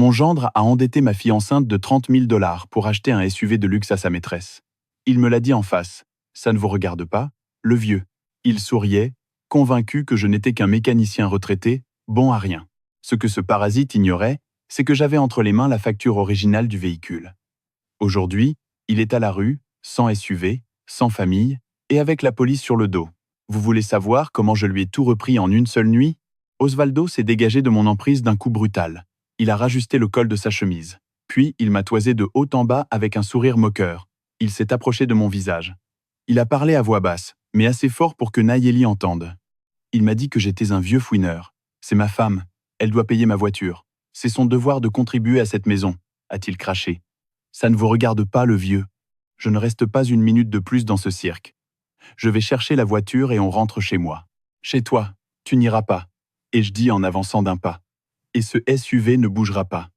Mon gendre a endetté ma fille enceinte de 30 000 $ pour acheter un SUV de luxe à sa maîtresse. Il me l'a dit en face. Ça ne vous regarde pas, le vieux. Il souriait, convaincu que je n'étais qu'un mécanicien retraité, bon à rien. Ce que ce parasite ignorait, c'est que j'avais entre les mains la facture originale du véhicule. Aujourd'hui, il est à la rue, sans SUV, sans famille, et avec la police sur le dos. Vous voulez savoir comment je lui ai tout repris en une seule nuit? Osvaldo s'est dégagé de mon emprise d'un coup brutal. Il a rajusté le col de sa chemise. Puis, il m'a toisé de haut en bas avec un sourire moqueur. Il s'est approché de mon visage. Il a parlé à voix basse, mais assez fort pour que Nayeli entende. Il m'a dit que j'étais un vieux fouineur. C'est ma femme. Elle doit payer ma voiture. C'est son devoir de contribuer à cette maison, a-t-il craché. Ça ne vous regarde pas, le vieux. Je ne reste pas une minute de plus dans ce cirque. Je vais chercher la voiture et on rentre chez moi. Chez toi, tu n'iras pas. Et je dis en avançant d'un pas. Et ce SUV ne bougera pas.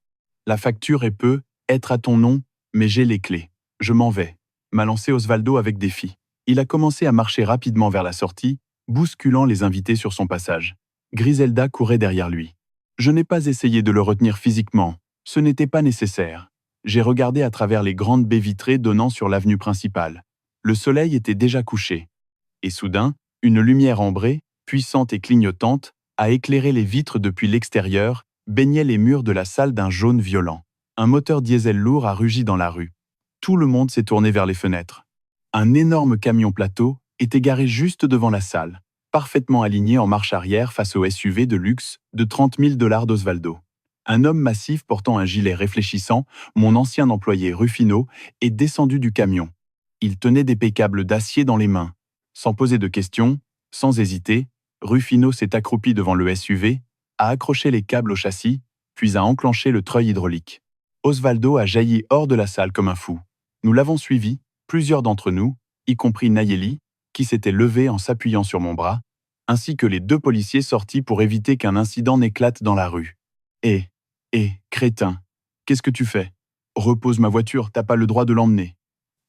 La facture peut être à ton nom, mais j'ai les clés. Je m'en vais, m'a lancé Osvaldo avec défi. Il a commencé à marcher rapidement vers la sortie, bousculant les invités sur son passage. Griselda courait derrière lui. Je n'ai pas essayé de le retenir physiquement. Ce n'était pas nécessaire. J'ai regardé à travers les grandes baies vitrées donnant sur l'avenue principale. Le soleil était déjà couché. Et soudain, une lumière ambrée, puissante et clignotante, a éclairé les vitres depuis l'extérieur, baignait les murs de la salle d'un jaune violent. Un moteur diesel lourd a rugi dans la rue. Tout le monde s'est tourné vers les fenêtres. Un énorme camion plateau était garé juste devant la salle, parfaitement aligné en marche arrière face au SUV de luxe de 30 000 $ d'Osvaldo. Un homme massif portant un gilet réfléchissant, mon ancien employé Rufino, est descendu du camion. Il tenait des câbles d'acier dans les mains. Sans poser de questions, sans hésiter, Rufino s'est accroupi devant le SUV, a accroché les câbles au châssis, puis a enclenché le treuil hydraulique. Osvaldo a jailli hors de la salle comme un fou. Nous l'avons suivi, plusieurs d'entre nous, y compris Nayeli, qui s'était levée en s'appuyant sur mon bras, ainsi que les 2 policiers sortis pour éviter qu'un incident n'éclate dans la rue. Crétin, qu'est-ce que tu fais? Repose ma voiture, t'as pas le droit de l'emmener,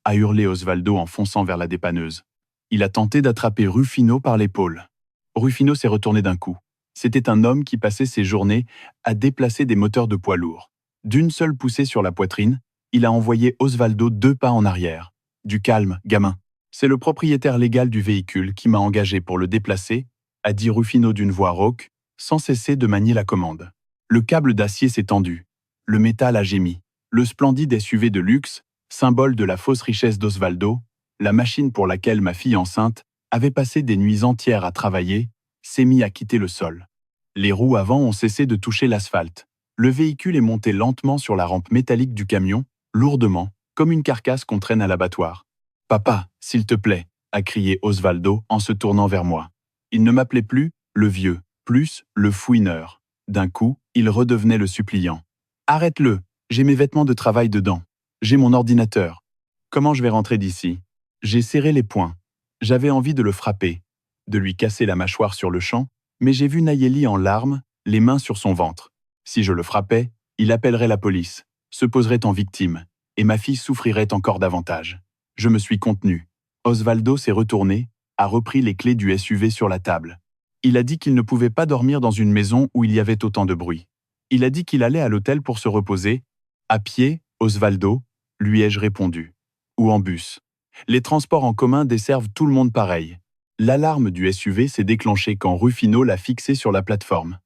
a hurlé Osvaldo en fonçant vers la dépanneuse. Il a tenté d'attraper Rufino par l'épaule. Rufino s'est retourné d'un coup. C'était un homme qui passait ses journées à déplacer des moteurs de poids lourds. D'une seule poussée sur la poitrine, il a envoyé Osvaldo 2 pas en arrière. Du calme, gamin. C'est le propriétaire légal du véhicule qui m'a engagé pour le déplacer, a dit Rufino d'une voix rauque, sans cesser de manier la commande. Le câble d'acier s'est tendu. Le métal a gémi. Le splendide SUV de luxe, symbole de la fausse richesse d'Osvaldo, la machine pour laquelle ma fille enceinte avait passé des nuits entières à travailler, s'est mis à quitter le sol. Les roues avant ont cessé de toucher l'asphalte. Le véhicule est monté lentement sur la rampe métallique du camion, lourdement, comme une carcasse qu'on traîne à l'abattoir. « Papa, s'il te plaît », a crié Osvaldo en se tournant vers moi. Il ne m'appelait plus le vieux, plus le fouineur. D'un coup, il redevenait le suppliant. « Arrête-le, j'ai mes vêtements de travail dedans. J'ai mon ordinateur. Comment je vais rentrer d'ici ?» J'ai serré les poings. J'avais envie de le frapper, de lui casser la mâchoire sur le champ, mais j'ai vu Nayeli en larmes, les mains sur son ventre. Si je le frappais, il appellerait la police, se poserait en victime, et ma fille souffrirait encore davantage. Je me suis contenu. Osvaldo s'est retourné, a repris les clés du SUV sur la table. Il a dit qu'il ne pouvait pas dormir dans une maison où il y avait autant de bruit. Il a dit qu'il allait à l'hôtel pour se reposer. À pied, Osvaldo, lui ai-je répondu. Ou en bus. Les transports en commun desservent tout le monde pareil. L'alarme du SUV s'est déclenchée quand Rufino l'a fixé sur la plateforme.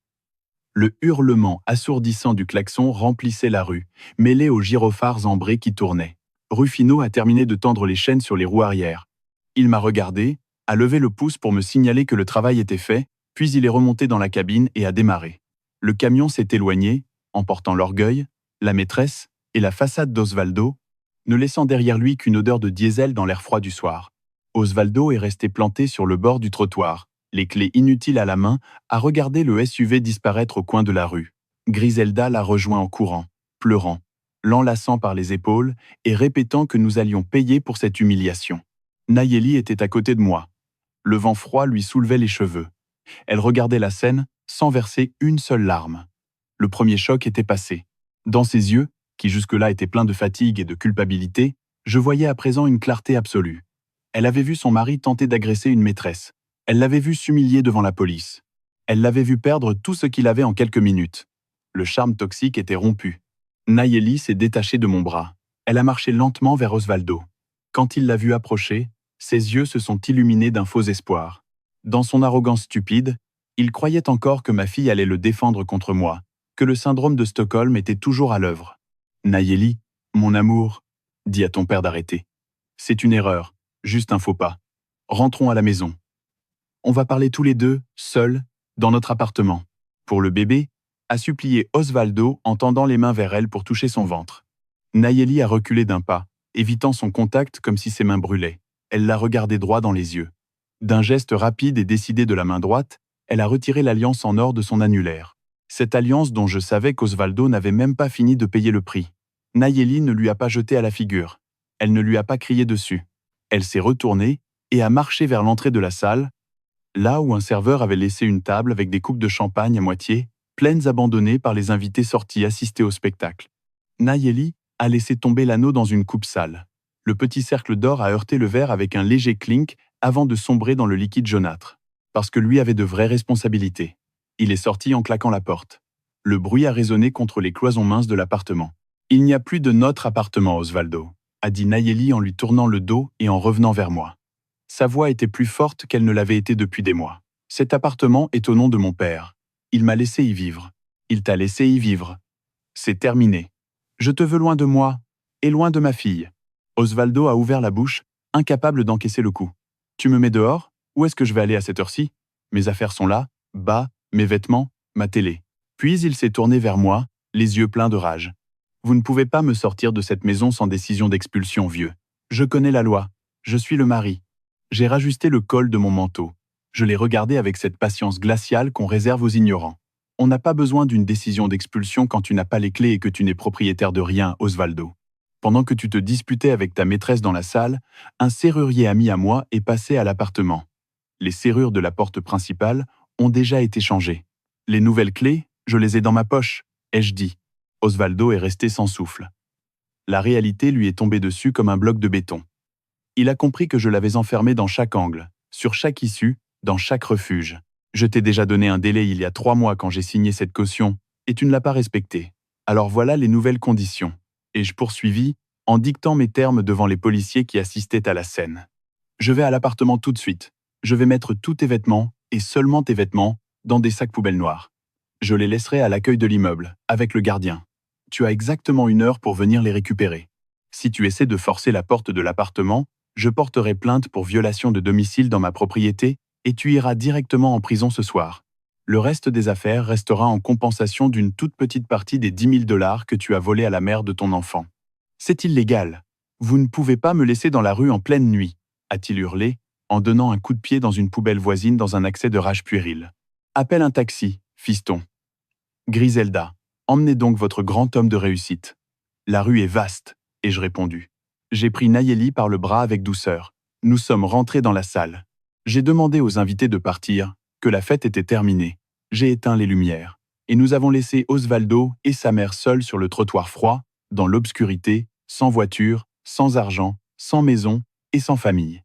Le hurlement assourdissant du klaxon remplissait la rue, mêlé aux gyrophares ambrés qui tournaient. Rufino a terminé de tendre les chaînes sur les roues arrière. Il m'a regardé, a levé le pouce pour me signaler que le travail était fait, puis il est remonté dans la cabine et a démarré. Le camion s'est éloigné, emportant l'orgueil, la maîtresse et la façade d'Osvaldo, ne laissant derrière lui qu'une odeur de diesel dans l'air froid du soir. Osvaldo est resté planté sur le bord du trottoir, les clés inutiles à la main, à regarder le SUV disparaître au coin de la rue. Griselda l'a rejoint en courant, pleurant, l'enlaçant par les épaules et répétant que nous allions payer pour cette humiliation. Nayeli était à côté de moi. Le vent froid lui soulevait les cheveux. Elle regardait la scène sans verser une seule larme. Le premier choc était passé. Dans ses yeux, qui jusque-là étaient pleins de fatigue et de culpabilité, je voyais à présent une clarté absolue. Elle avait vu son mari tenter d'agresser une maîtresse. Elle l'avait vu s'humilier devant la police. Elle l'avait vu perdre tout ce qu'il avait en quelques minutes. Le charme toxique était rompu. Nayeli s'est détachée de mon bras. Elle a marché lentement vers Osvaldo. Quand il l'a vu approcher, ses yeux se sont illuminés d'un faux espoir. Dans son arrogance stupide, il croyait encore que ma fille allait le défendre contre moi, que le syndrome de Stockholm était toujours à l'œuvre. Nayeli, mon amour, dis à ton père d'arrêter. C'est une erreur, juste un faux pas. Rentrons à la maison. On va parler tous les deux, seuls, dans notre appartement. Pour le bébé, a supplié Osvaldo en tendant les mains vers elle pour toucher son ventre. Nayeli a reculé d'un pas, évitant son contact comme si ses mains brûlaient. Elle l'a regardé droit dans les yeux. D'un geste rapide et décidé de la main droite, elle a retiré l'alliance en or de son annulaire. Cette alliance dont je savais qu'Osvaldo n'avait même pas fini de payer le prix. Nayeli ne lui a pas jeté à la figure. Elle ne lui a pas crié dessus. Elle s'est retournée et a marché vers l'entrée de la salle, là où un serveur avait laissé une table avec des coupes de champagne à moitié, pleines abandonnées par les invités sortis assister au spectacle. Nayeli a laissé tomber l'anneau dans une coupe sale. Le petit cercle d'or a heurté le verre avec un léger clink avant de sombrer dans le liquide jaunâtre. Parce que lui avait de vraies responsabilités. Il est sorti en claquant la porte. Le bruit a résonné contre les cloisons minces de l'appartement. « Il n'y a plus de notre appartement, Osvaldo », a dit Nayeli en lui tournant le dos et en revenant vers moi. Sa voix était plus forte qu'elle ne l'avait été depuis des mois. « Cet appartement est au nom de mon père. Il m'a laissé y vivre. Il t'a laissé y vivre. C'est terminé. Je te veux loin de moi et loin de ma fille. » Osvaldo a ouvert la bouche, incapable d'encaisser le coup. « Tu me mets dehors ? Où est-ce que je vais aller à cette heure-ci ? Mes affaires sont là, bas, mes vêtements, ma télé. » Puis il s'est tourné vers moi, les yeux pleins de rage. « Vous ne pouvez pas me sortir de cette maison sans décision d'expulsion, vieux. Je connais la loi. Je suis le mari. » J'ai rajusté le col de mon manteau. Je l'ai regardé avec cette patience glaciale qu'on réserve aux ignorants. On n'a pas besoin d'une décision d'expulsion quand tu n'as pas les clés et que tu n'es propriétaire de rien, Osvaldo. Pendant que tu te disputais avec ta maîtresse dans la salle, un serrurier ami à moi est passé à l'appartement. Les serrures de la porte principale ont déjà été changées. Les nouvelles clés, je les ai dans ma poche, ai-je dit. Osvaldo est resté sans souffle. La réalité lui est tombée dessus comme un bloc de béton. Il a compris que je l'avais enfermé dans chaque angle, sur chaque issue, dans chaque refuge. Je t'ai déjà donné un délai il y a 3 mois quand j'ai signé cette caution, et tu ne l'as pas respecté. Alors voilà les nouvelles conditions. Et je poursuivis, en dictant mes termes devant les policiers qui assistaient à la scène. Je vais à l'appartement tout de suite. Je vais mettre tous tes vêtements, et seulement tes vêtements, dans des sacs poubelles noirs. Je les laisserai à l'accueil de l'immeuble, avec le gardien. Tu as exactement 1 heure pour venir les récupérer. Si tu essaies de forcer la porte de l'appartement, je porterai plainte pour violation de domicile dans ma propriété et tu iras directement en prison ce soir. Le reste des affaires restera en compensation d'une toute petite partie des 10 000 $ que tu as volés à la mère de ton enfant. C'est illégal. Vous ne pouvez pas me laisser dans la rue en pleine nuit, a-t-il hurlé, en donnant un coup de pied dans une poubelle voisine dans un accès de rage puéril. Appelle un taxi, fiston. Griselda, emmenez donc votre grand homme de réussite. La rue est vaste, ai-je répondu. J'ai pris Nayeli par le bras avec douceur. Nous sommes rentrés dans la salle. J'ai demandé aux invités de partir, que la fête était terminée. J'ai éteint les lumières. Et nous avons laissé Osvaldo et sa mère seuls sur le trottoir froid, dans l'obscurité, sans voiture, sans argent, sans maison et sans famille.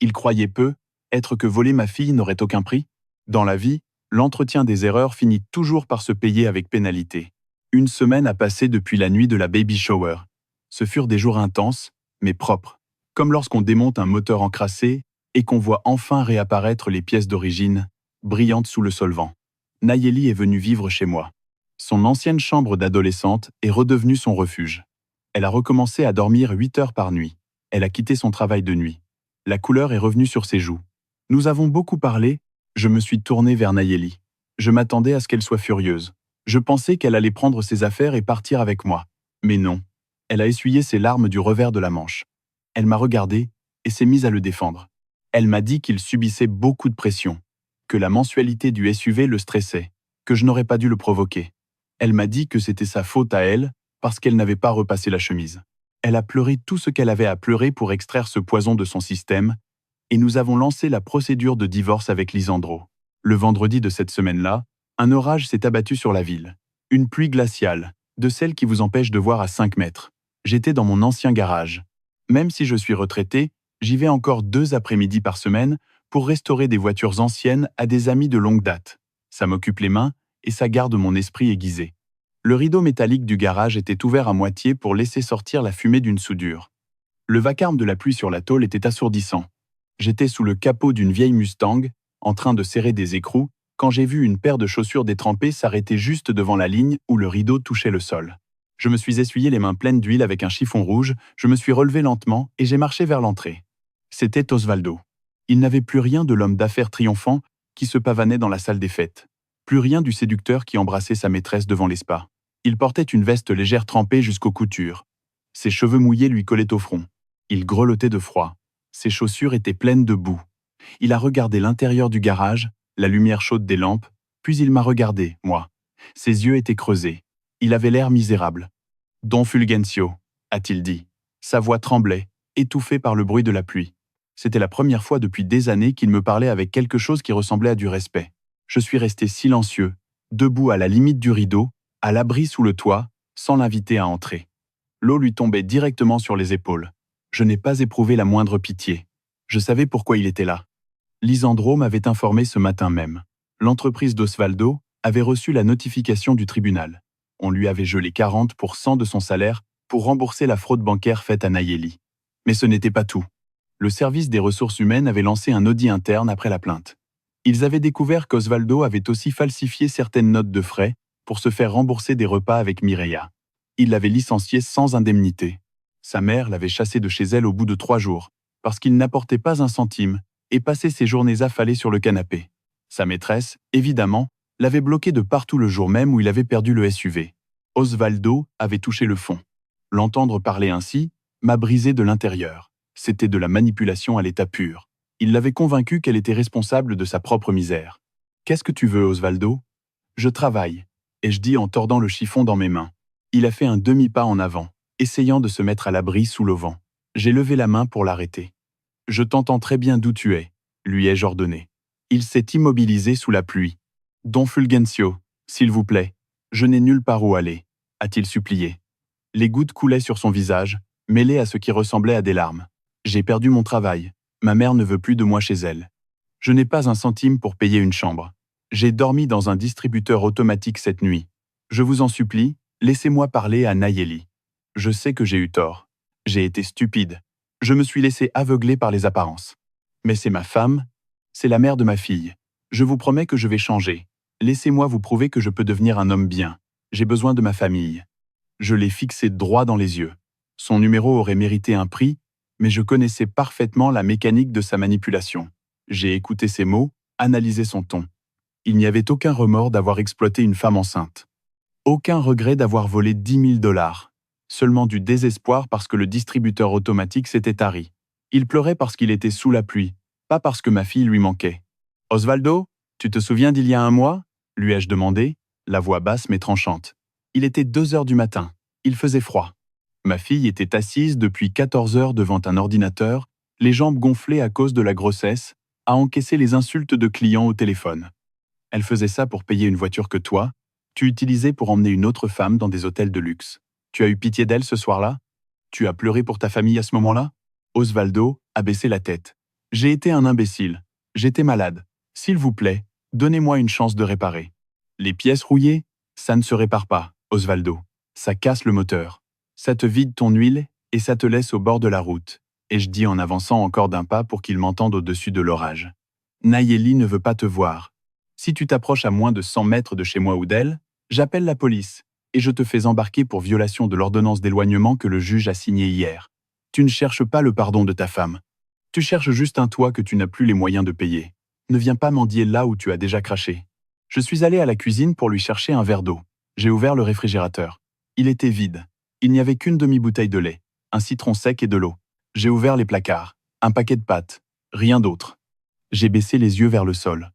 Ils croyaient peu, être que voler ma fille n'aurait aucun prix. Dans la vie, l'entretien des erreurs finit toujours par se payer avec pénalité. 1 semaine a passé depuis la nuit de la baby shower. Ce furent des jours intenses, mais propres, comme lorsqu'on démonte un moteur encrassé et qu'on voit enfin réapparaître les pièces d'origine, brillantes sous le solvant. Nayeli est venue vivre chez moi. Son ancienne chambre d'adolescente est redevenue son refuge. Elle a recommencé à dormir 8 heures par nuit. Elle a quitté son travail de nuit. La couleur est revenue sur ses joues. Nous avons beaucoup parlé, je me suis tourné vers Nayeli. Je m'attendais à ce qu'elle soit furieuse. Je pensais qu'elle allait prendre ses affaires et partir avec moi. Mais non. Elle a essuyé ses larmes du revers de la manche. Elle m'a regardé et s'est mise à le défendre. Elle m'a dit qu'il subissait beaucoup de pression, que la mensualité du SUV le stressait, que je n'aurais pas dû le provoquer. Elle m'a dit que c'était sa faute à elle parce qu'elle n'avait pas repassé la chemise. Elle a pleuré tout ce qu'elle avait à pleurer pour extraire ce poison de son système et nous avons lancé la procédure de divorce avec Lisandro. Le vendredi de cette semaine-là, un orage s'est abattu sur la ville. Une pluie glaciale, de celle qui vous empêche de voir à 5 mètres. J'étais dans mon ancien garage. Même si je suis retraité, j'y vais encore 2 après-midi par semaine pour restaurer des voitures anciennes à des amis de longue date. Ça m'occupe les mains et ça garde mon esprit aiguisé. Le rideau métallique du garage était ouvert à moitié pour laisser sortir la fumée d'une soudure. Le vacarme de la pluie sur la tôle était assourdissant. J'étais sous le capot d'une vieille Mustang, en train de serrer des écrous, quand j'ai vu une paire de chaussures détrempées s'arrêter juste devant la ligne où le rideau touchait le sol. Je me suis essuyé les mains pleines d'huile avec un chiffon rouge, je me suis relevé lentement et j'ai marché vers l'entrée. C'était Osvaldo. Il n'avait plus rien de l'homme d'affaires triomphant qui se pavanait dans la salle des fêtes. Plus rien du séducteur qui embrassait sa maîtresse devant les spas. Il portait une veste légère trempée jusqu'aux coutures. Ses cheveux mouillés lui collaient au front. Il grelottait de froid. Ses chaussures étaient pleines de boue. Il a regardé l'intérieur du garage, la lumière chaude des lampes, puis il m'a regardé, moi. Ses yeux étaient creusés. Il avait l'air misérable. « Don Fulgencio », a-t-il dit. Sa voix tremblait, étouffée par le bruit de la pluie. C'était la première fois depuis des années qu'il me parlait avec quelque chose qui ressemblait à du respect. Je suis resté silencieux, debout à la limite du rideau, à l'abri sous le toit, sans l'inviter à entrer. L'eau lui tombait directement sur les épaules. Je n'ai pas éprouvé la moindre pitié. Je savais pourquoi il était là. Lisandro m'avait informé ce matin même. L'entreprise d'Osvaldo avait reçu la notification du tribunal. On lui avait gelé 40% de son salaire pour rembourser la fraude bancaire faite à Nayeli. Mais ce n'était pas tout. Le service des ressources humaines avait lancé un audit interne après la plainte. Ils avaient découvert qu'Osvaldo avait aussi falsifié certaines notes de frais pour se faire rembourser des repas avec Mireia. Il l'avait licencié sans indemnité. Sa mère l'avait chassé de chez elle au bout de 3 jours, parce qu'il n'apportait pas un centime et passait ses journées affalées sur le canapé. Sa maîtresse, évidemment, l'avait bloqué de partout le jour même où il avait perdu le SUV. Osvaldo avait touché le fond. L'entendre parler ainsi m'a brisé de l'intérieur. C'était de la manipulation à l'état pur. Il l'avait convaincue qu'elle était responsable de sa propre misère. « Qu'est-ce que tu veux, Osvaldo ?»« Je travaille. » ai-je dit en tordant le chiffon dans mes mains. Il a fait un demi-pas en avant, essayant de se mettre à l'abri sous l'auvent. J'ai levé la main pour l'arrêter. « Je t'entends très bien d'où tu es, » lui ai-je ordonné. Il s'est immobilisé sous la pluie. « Don Fulgencio, s'il vous plaît, je n'ai nulle part où aller, » a-t-il supplié. Les gouttes coulaient sur son visage, mêlées à ce qui ressemblait à des larmes. J'ai perdu mon travail. Ma mère ne veut plus de moi chez elle. Je n'ai pas un centime pour payer une chambre. J'ai dormi dans un distributeur automatique cette nuit. Je vous en supplie, laissez-moi parler à Nayeli. Je sais que j'ai eu tort. J'ai été stupide. Je me suis laissé aveugler par les apparences. Mais c'est ma femme, c'est la mère de ma fille. Je vous promets que je vais changer. Laissez-moi vous prouver que je peux devenir un homme bien. J'ai besoin de ma famille. Je l'ai fixé droit dans les yeux. Son numéro aurait mérité un prix, mais je connaissais parfaitement la mécanique de sa manipulation. J'ai écouté ses mots, analysé son ton. Il n'y avait aucun remords d'avoir exploité une femme enceinte. Aucun regret d'avoir volé 10 000 $. Seulement du désespoir parce que le distributeur automatique s'était tari. Il pleurait parce qu'il était sous la pluie, pas parce que ma fille lui manquait. « Osvaldo, tu te souviens d'il y a un mois ?» lui ai-je demandé, la voix basse mais tranchante. Il était 2 heures du matin. Il faisait froid. Ma fille était assise depuis 14 heures devant un ordinateur, les jambes gonflées à cause de la grossesse, à encaisser les insultes de clients au téléphone. Elle faisait ça pour payer une voiture que toi, tu utilisais pour emmener une autre femme dans des hôtels de luxe. Tu as eu pitié d'elle ce soir-là? Tu as pleuré pour ta famille à ce moment-là? Osvaldo a baissé la tête. J'ai été un imbécile. J'étais malade. S'il vous plaît, donnez-moi une chance de réparer. Les pièces rouillées? Ça ne se répare pas, Osvaldo. Ça casse le moteur. Ça te vide ton huile et ça te laisse au bord de la route. Et je dis en avançant encore d'un pas pour qu'il m'entende au-dessus de l'orage. Nayeli ne veut pas te voir. Si tu t'approches à moins de 100 mètres de chez moi ou d'elle, j'appelle la police et je te fais embarquer pour violation de l'ordonnance d'éloignement que le juge a signée hier. Tu ne cherches pas le pardon de ta femme. Tu cherches juste un toit que tu n'as plus les moyens de payer. Ne viens pas mendier là où tu as déjà craché. Je suis allé à la cuisine pour lui chercher un verre d'eau. J'ai ouvert le réfrigérateur. Il était vide. Il n'y avait qu'une demi-bouteille de lait, un citron sec et de l'eau. J'ai ouvert les placards. Un paquet de pâtes. Rien d'autre. J'ai baissé les yeux vers le sol.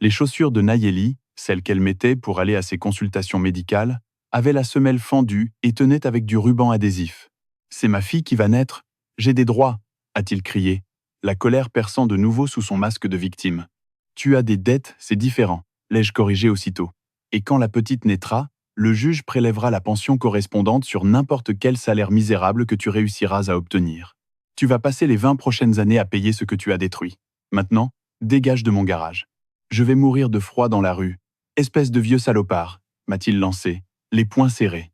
Les chaussures de Nayeli, celles qu'elle mettait pour aller à ses consultations médicales, avaient la semelle fendue et tenaient avec du ruban adhésif. « C'est ma fille qui va naître. J'ai des droits », a-t-il crié, la colère perçant de nouveau sous son masque de victime. « Tu as des dettes, c'est différent », l'ai-je corrigé aussitôt. « Et quand la petite naîtra, le juge prélèvera la pension correspondante sur n'importe quel salaire misérable que tu réussiras à obtenir. Tu vas passer les 20 prochaines années à payer ce que tu as détruit. Maintenant, dégage de mon garage. Je vais mourir de froid dans la rue. Espèce de vieux salopard, m'a-t-il lancé. les poings serrés.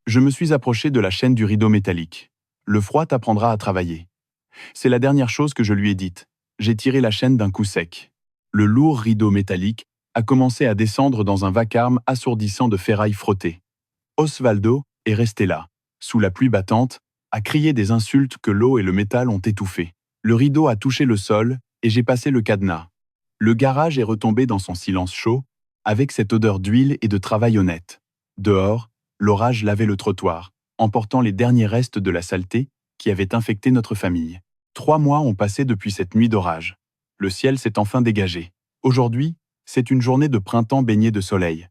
Je me suis approché de la chaîne du rideau métallique. Le froid t'apprendra à travailler. C'est la dernière chose que je lui ai dite. J'ai tiré la chaîne d'un coup sec. Le lourd rideau métallique a commencé à descendre dans un vacarme assourdissant de ferrailles frottées. Osvaldo est resté là, sous la pluie battante, à crier des insultes que l'eau et le métal ont étouffées. Le rideau a touché le sol et j'ai passé le cadenas. Le garage est retombé dans son silence chaud, avec cette odeur d'huile et de travail honnête. Dehors, l'orage lavait le trottoir, emportant les derniers restes de la saleté qui avait infecté notre famille. 3 mois ont passé depuis cette nuit d'orage. Le ciel s'est enfin dégagé. Aujourd'hui, c'est une journée de printemps baignée de soleil.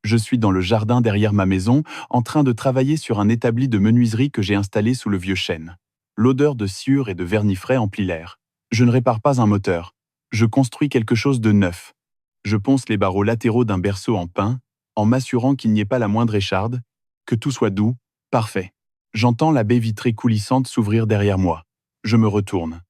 Je suis dans le jardin derrière ma maison, en train de travailler sur un établi de menuiserie que j'ai installé sous le vieux chêne. L'odeur de sciure et de vernis frais emplit l'air. Je ne répare pas un moteur. Je construis quelque chose de neuf. Je ponce les barreaux latéraux d'un berceau en pin, en m'assurant qu'il n'y ait pas la moindre écharde, que tout soit doux, parfait. J'entends la baie vitrée coulissante s'ouvrir derrière moi. Je me retourne.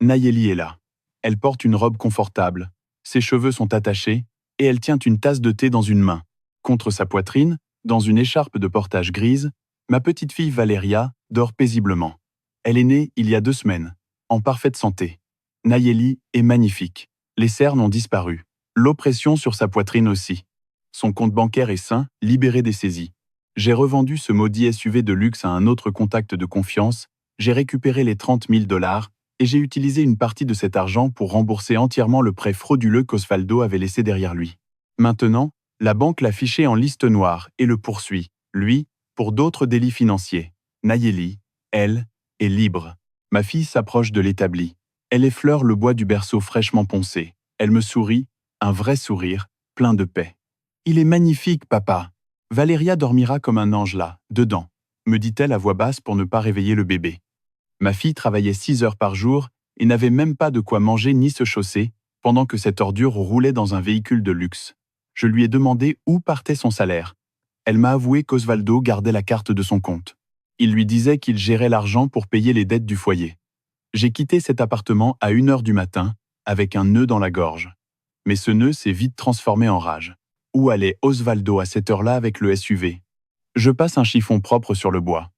Nayeli est là. Elle porte une robe confortable. Ses cheveux sont attachés, et elle tient une tasse de thé dans une main. Contre sa poitrine, dans une écharpe de portage grise, ma petite fille Valeria dort paisiblement. Elle est née il y a 2 semaines, en parfaite santé. Nayeli est magnifique. Les cernes ont disparu. L'oppression sur sa poitrine aussi. Son compte bancaire est sain, libéré des saisies. J'ai revendu ce maudit SUV de luxe à un autre contact de confiance, j'ai récupéré les 30 000 $ et j'ai utilisé une partie de cet argent pour rembourser entièrement le prêt frauduleux qu'Osvaldo avait laissé derrière lui. Maintenant, la banque l'a fiché en liste noire et le poursuit, lui, pour d'autres délits financiers. Nayeli, elle, est libre. Ma fille s'approche de l'établi. Elle effleure le bois du berceau fraîchement poncé. Elle me sourit, un vrai sourire, plein de paix. Il est magnifique, papa. Valeria dormira comme un ange là, dedans, me dit-elle à voix basse pour ne pas réveiller le bébé. Ma fille travaillait 6 heures par jour et n'avait même pas de quoi manger ni se chausser, pendant que cette ordure roulait dans un véhicule de luxe. Je lui ai demandé où partait son salaire. Elle m'a avoué qu'Osvaldo gardait la carte de son compte. Il lui disait qu'il gérait l'argent pour payer les dettes du foyer. J'ai quitté cet appartement à 1 heure du matin, avec un nœud dans la gorge. Mais ce nœud s'est vite transformé en rage. Où allait Osvaldo à cette heure-là avec le SUV? Je passe un chiffon propre sur le bois.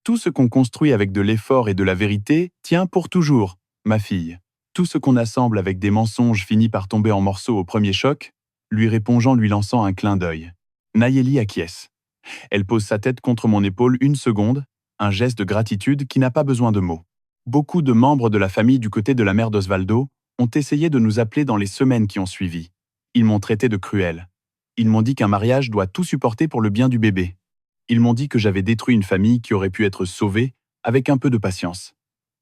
Tout ce qu'on construit avec de l'effort et de la vérité tient pour toujours, ma fille. Tout ce qu'on assemble avec des mensonges finit par tomber en morceaux au premier choc, lui répond en lui lançant un clin d'œil. Nayeli acquiesce. Elle pose sa tête contre mon épaule 1 seconde, un geste de gratitude qui n'a pas besoin de mots. Beaucoup de membres de la famille du côté de la mère d'Osvaldo ont essayé de nous appeler dans les semaines qui ont suivi. Ils m'ont traité de cruel. Ils m'ont dit qu'un mariage doit tout supporter pour le bien du bébé. Ils m'ont dit que j'avais détruit une famille qui aurait pu être sauvée avec un peu de patience.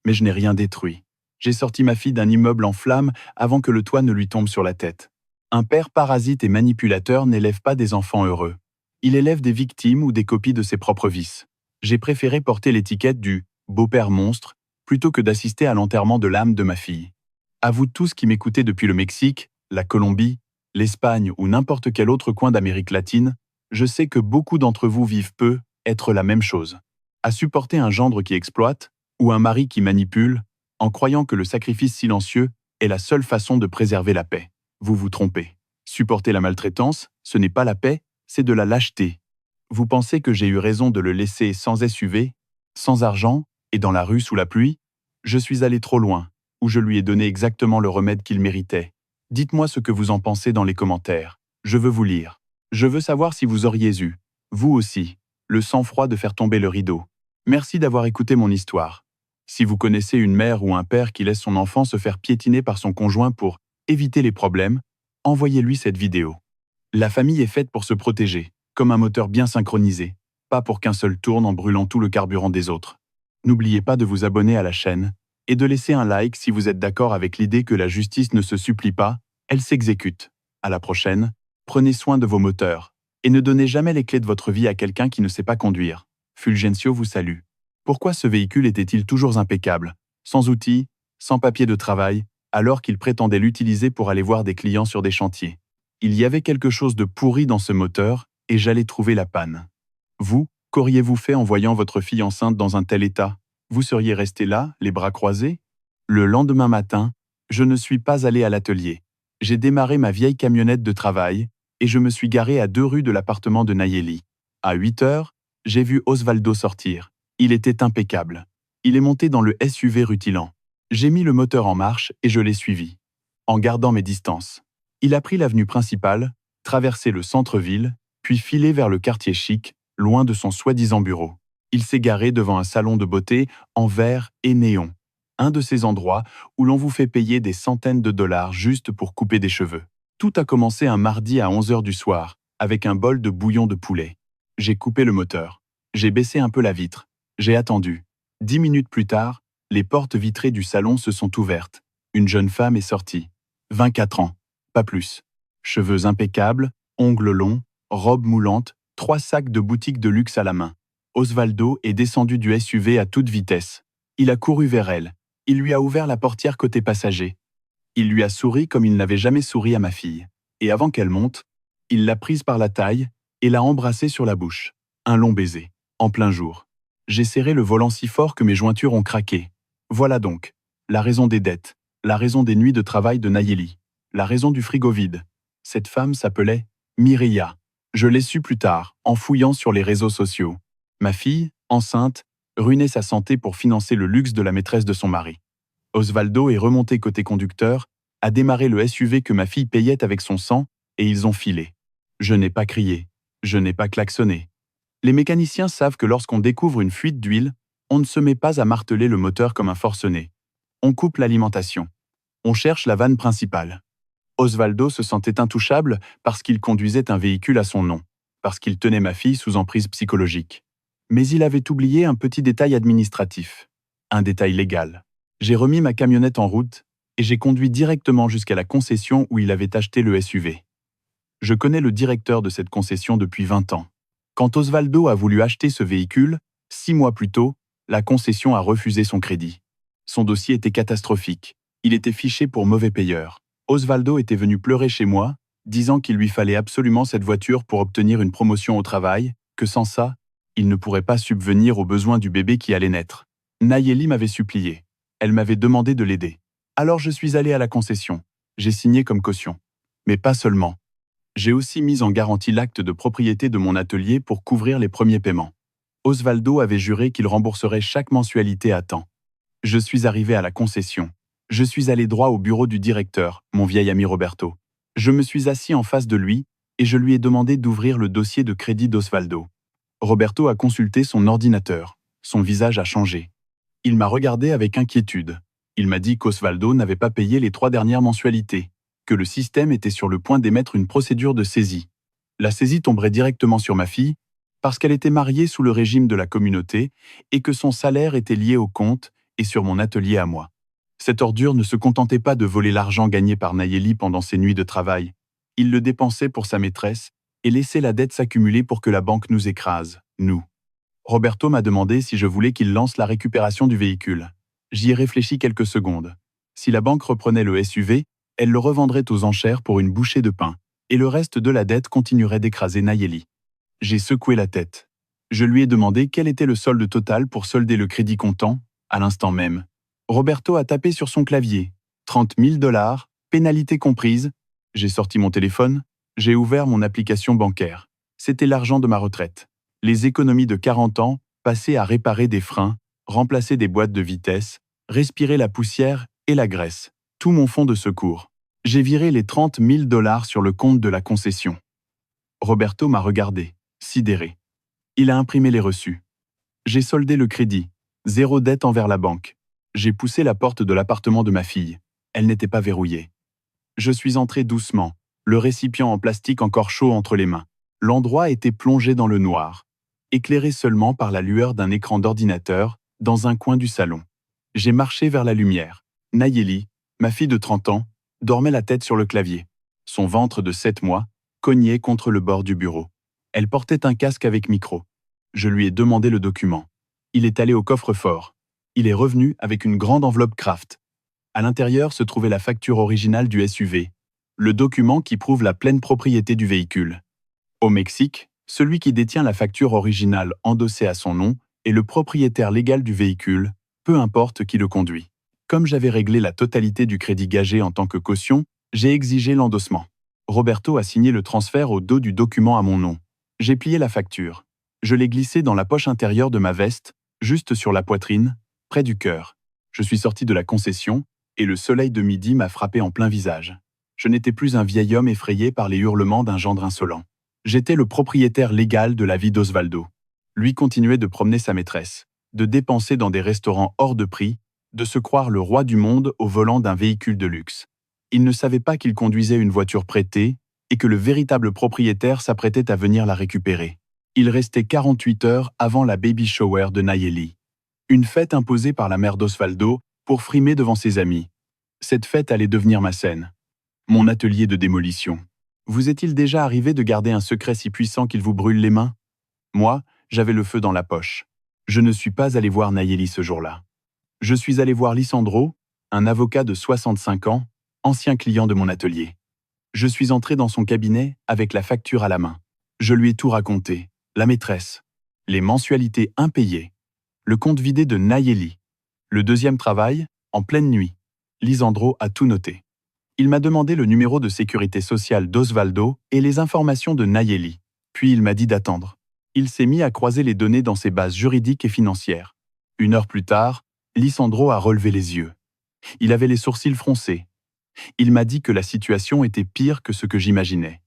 Mais je n'ai rien détruit. J'ai sorti ma fille d'un immeuble en flammes avant que le toit ne lui tombe sur la tête. Un père parasite et manipulateur n'élève pas des enfants heureux. Il élève des victimes ou des copies de ses propres vices. J'ai préféré porter l'étiquette du « beau-père monstre » plutôt que d'assister à l'enterrement de l'âme de ma fille. À vous tous qui m'écoutez depuis le Mexique, la Colombie, l'Espagne ou n'importe quel autre coin d'Amérique latine, je sais que beaucoup d'entre vous vivent être la même chose. À supporter un gendre qui exploite, ou un mari qui manipule, en croyant que le sacrifice silencieux est la seule façon de préserver la paix. Vous vous trompez. Supporter la maltraitance, ce n'est pas la paix, c'est de la lâcheté. Vous pensez que j'ai eu raison de le laisser sans SUV, sans argent, et dans la rue sous la pluie? Je suis allé trop loin, ou je lui ai donné exactement le remède qu'il méritait. Dites-moi ce que vous en pensez dans les commentaires. Je veux vous lire. Je veux savoir si vous auriez eu, vous aussi, le sang-froid de faire tomber le rideau. Merci d'avoir écouté mon histoire. Si vous connaissez une mère ou un père qui laisse son enfant se faire piétiner par son conjoint pour éviter les problèmes, envoyez-lui cette vidéo. La famille est faite pour se protéger, comme un moteur bien synchronisé, pas pour qu'un seul tourne en brûlant tout le carburant des autres. N'oubliez pas de vous abonner à la chaîne et de laisser un like si vous êtes d'accord avec l'idée que la justice ne se supplie pas, elle s'exécute. À la prochaine, prenez soin de vos moteurs et ne donnez jamais les clés de votre vie à quelqu'un qui ne sait pas conduire. Fulgencio vous salue. Pourquoi ce véhicule était-il toujours impeccable, sans outils, sans papier de travail, alors qu'il prétendait l'utiliser pour aller voir des clients sur des chantiers? Il y avait quelque chose de pourri dans ce moteur et j'allais trouver la panne. Vous, qu'auriez-vous fait en voyant votre fille enceinte dans un tel état? Vous seriez resté là, les bras croisés? Le lendemain matin, je ne suis pas allé à l'atelier. J'ai démarré ma vieille camionnette de travail et je me suis garé à 2 rues de l'appartement de Nayeli. À 8 heures, j'ai vu Osvaldo sortir. Il était impeccable. Il est monté dans le SUV rutilant. J'ai mis le moteur en marche et je l'ai suivi, en gardant mes distances. Il a pris l'avenue principale, traversé le centre-ville, puis filé vers le quartier chic, loin de son soi-disant bureau. Il s'est garé devant un salon de beauté en verre et néon, un de ces endroits où l'on vous fait payer des centaines de dollars juste pour couper des cheveux. Tout a commencé un mardi à 11 heures du soir, avec un bol de bouillon de poulet. J'ai coupé le moteur. J'ai baissé un peu la vitre. J'ai attendu. 10 minutes plus tard, les portes vitrées du salon se sont ouvertes. Une jeune femme est sortie. 24 ans, pas plus. Cheveux impeccables, ongles longs, robe moulante, 3 sacs de boutique de luxe à la main. Osvaldo est descendu du SUV à toute vitesse. Il a couru vers elle. Il lui a ouvert la portière côté passager. Il lui a souri comme il n'avait jamais souri à ma fille. Et avant qu'elle monte, il l'a prise par la taille et l'a embrassée sur la bouche. Un long baiser, en plein jour. J'ai serré le volant si fort que mes jointures ont craqué. Voilà donc, la raison des dettes, la raison des nuits de travail de Nayeli, la raison du frigo vide. Cette femme s'appelait Mireia. Je l'ai su plus tard, en fouillant sur les réseaux sociaux. Ma fille, enceinte, ruinait sa santé pour financer le luxe de la maîtresse de son mari. Osvaldo est remonté côté conducteur, a démarré le SUV que ma fille payait avec son sang, et ils ont filé. Je n'ai pas crié, je n'ai pas klaxonné. Les mécaniciens savent que lorsqu'on découvre une fuite d'huile, on ne se met pas à marteler le moteur comme un forcené. On coupe l'alimentation. On cherche la vanne principale. Osvaldo se sentait intouchable parce qu'il conduisait un véhicule à son nom, parce qu'il tenait ma fille sous emprise psychologique. Mais il avait oublié un petit détail administratif, un détail légal. J'ai remis ma camionnette en route et j'ai conduit directement jusqu'à la concession où il avait acheté le SUV. Je connais le directeur de cette concession depuis 20 ans. Quand Osvaldo a voulu acheter ce véhicule, 6 mois plus tôt, la concession a refusé son crédit. Son dossier était catastrophique. Il était fiché pour mauvais payeur. Osvaldo était venu pleurer chez moi, disant qu'il lui fallait absolument cette voiture pour obtenir une promotion au travail, que sans ça, il ne pourrait pas subvenir aux besoins du bébé qui allait naître. Nayeli m'avait supplié. Elle m'avait demandé de l'aider. Alors je suis allé à la concession. J'ai signé comme caution. Mais pas seulement. J'ai aussi mis en garantie l'acte de propriété de mon atelier pour couvrir les premiers paiements. Osvaldo avait juré qu'il rembourserait chaque mensualité à temps. Je suis arrivé à la concession. Je suis allé droit au bureau du directeur, mon vieil ami Roberto. Je me suis assis en face de lui et je lui ai demandé d'ouvrir le dossier de crédit d'Osvaldo. Roberto a consulté son ordinateur. Son visage a changé. Il m'a regardé avec inquiétude. Il m'a dit qu'Osvaldo n'avait pas payé les 3 dernières mensualités, que le système était sur le point d'émettre une procédure de saisie. La saisie tomberait directement sur ma fille, parce qu'elle était mariée sous le régime de la communauté et que son salaire était lié au compte et sur mon atelier à moi. Cette ordure ne se contentait pas de voler l'argent gagné par Nayeli pendant ses nuits de travail. Il le dépensait pour sa maîtresse et laissait la dette s'accumuler pour que la banque nous écrase, nous. Roberto m'a demandé si je voulais qu'il lance la récupération du véhicule. J'y ai réfléchi quelques secondes. Si la banque reprenait le SUV, elle le revendrait aux enchères pour une bouchée de pain, et le reste de la dette continuerait d'écraser Nayeli. J'ai secoué la tête. Je lui ai demandé quel était le solde total pour solder le crédit comptant, à l'instant même. Roberto a tapé sur son clavier. 30 000 dollars, pénalité comprise. J'ai sorti mon téléphone, j'ai ouvert mon application bancaire. C'était l'argent de ma retraite. Les économies de 40 ans passées à réparer des freins, remplacer des boîtes de vitesse, respirer la poussière et la graisse. Tout mon fonds de secours. J'ai viré les 30 000 dollars sur le compte de la concession. Roberto m'a regardé, sidéré. Il a imprimé les reçus. J'ai soldé le crédit. 0 dette envers la banque. J'ai poussé la porte de l'appartement de ma fille. Elle n'était pas verrouillée. Je suis entré doucement, le récipient en plastique encore chaud entre les mains. L'endroit était plongé dans le noir, éclairé seulement par la lueur d'un écran d'ordinateur dans un coin du salon. J'ai marché vers la lumière. Nayeli, ma fille de 30 ans, dormait la tête sur le clavier. Son ventre de 7 mois cognait contre le bord du bureau. Elle portait un casque avec micro. Je lui ai demandé le document. Il est allé au coffre-fort. Il est revenu avec une grande enveloppe Kraft. À l'intérieur se trouvait la facture originale du SUV, le document qui prouve la pleine propriété du véhicule. Au Mexique, celui qui détient la facture originale endossée à son nom est le propriétaire légal du véhicule, peu importe qui le conduit. Comme j'avais réglé la totalité du crédit gagé en tant que caution, j'ai exigé l'endossement. Roberto a signé le transfert au dos du document à mon nom. J'ai plié la facture. Je l'ai glissé dans la poche intérieure de ma veste, juste sur la poitrine, près du cœur. Je suis sorti de la concession, et le soleil de midi m'a frappé en plein visage. Je n'étais plus un vieil homme effrayé par les hurlements d'un gendre insolent. J'étais le propriétaire légal de la vie d'Osvaldo. Lui continuait de promener sa maîtresse, de dépenser dans des restaurants hors de prix, de se croire le roi du monde au volant d'un véhicule de luxe. Il ne savait pas qu'il conduisait une voiture prêtée et que le véritable propriétaire s'apprêtait à venir la récupérer. Il restait 48 heures avant la baby shower de Nayeli. Une fête imposée par la mère d'Osvaldo pour frimer devant ses amis. Cette fête allait devenir ma scène. Mon atelier de démolition. Vous est-il déjà arrivé de garder un secret si puissant qu'il vous brûle les mains? Moi, j'avais le feu dans la poche. Je ne suis pas allé voir Nayeli ce jour-là. Je suis allé voir Lisandro, un avocat de 65 ans, ancien client de mon atelier. Je suis entré dans son cabinet avec la facture à la main. Je lui ai tout raconté, la maîtresse, les mensualités impayées, le compte vidé de Nayeli, le deuxième travail, en pleine nuit. Lisandro a tout noté. Il m'a demandé le numéro de sécurité sociale d'Osvaldo et les informations de Nayeli. Puis il m'a dit d'attendre. Il s'est mis à croiser les données dans ses bases juridiques et financières. 1 heure plus tard, Lisandro a relevé les yeux. Il avait les sourcils froncés. Il m'a dit que la situation était pire que ce que j'imaginais.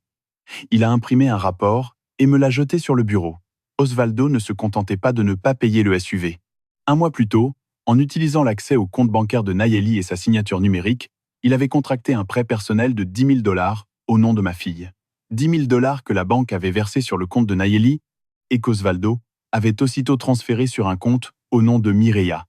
Il a imprimé un rapport et me l'a jeté sur le bureau. Osvaldo ne se contentait pas de ne pas payer le SUV. 1 mois plus tôt, en utilisant l'accès au compte bancaire de Nayeli et sa signature numérique, il avait contracté un prêt personnel de 10 000 $ au nom de ma fille. 10 000 $ que la banque avait versé sur le compte de Nayeli et qu'Osvaldo avait aussitôt transféré sur un compte au nom de Mireia.